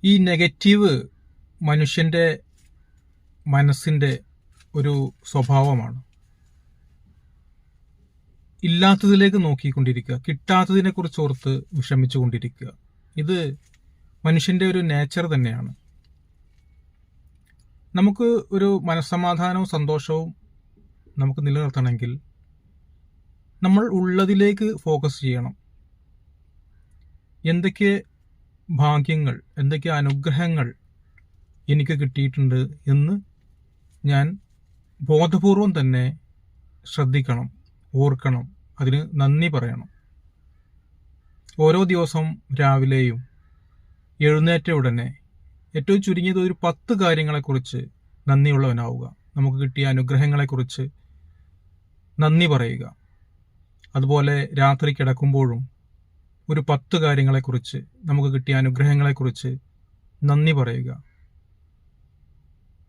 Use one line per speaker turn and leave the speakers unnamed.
ഈ നെഗറ്റീവ് മനുഷ്യന്റെ മനസ്സിന്റെ ഒരു സ്വഭാവമാണ്. ഇല്ലാത്തതിലേക്ക് നോക്കിക്കൊണ്ടിരിക്കുക, കിട്ടാത്തതിനെ കുറിച്ച് ഓർത്ത് വിഷമിച്ചുകൊണ്ടിരിക്കുക. ഇത് മനുഷ്യന്റെ ഒരു നേച്ചർ തന്നെയാണ്. നമുക്ക് ഒരു മനസ്സമാധാനവും സന്തോഷവും നമുക്ക് നിലനിർത്തണമെങ്കിൽ നമ്മൾ ഉള്ളതിലേക്ക് ഫോക്കസ് ചെയ്യണം. എന്തൊക്കെ ഭാഗ്യങ്ങൾ, എന്തൊക്കെ അനുഗ്രഹങ്ങൾ എനിക്ക് കിട്ടിയിട്ടുണ്ട് എന്ന് ഞാൻ ബോധപൂർവം തന്നെ ശ്രദ്ധിക്കണം, ഓർക്കണം, അതിന് നന്ദി പറയണം. ഓരോ ദിവസം രാവിലെയും എഴുന്നേറ്റ ഉടനെ ഏറ്റവും ചുരുങ്ങിയത് ഒരു 10 കാര്യങ്ങളെക്കുറിച്ച് നന്ദിയുള്ളവനാവുക. നമുക്ക് കിട്ടിയ അനുഗ്രഹങ്ങളെക്കുറിച്ച് നന്ദി പറയുക. അതുപോലെ രാത്രി കിടക്കുമ്പോഴും ഒരു 10 കാര്യങ്ങളെക്കുറിച്ച്, നമുക്ക് കിട്ടിയ അനുഗ്രഹങ്ങളെക്കുറിച്ച് നന്ദി പറയുക.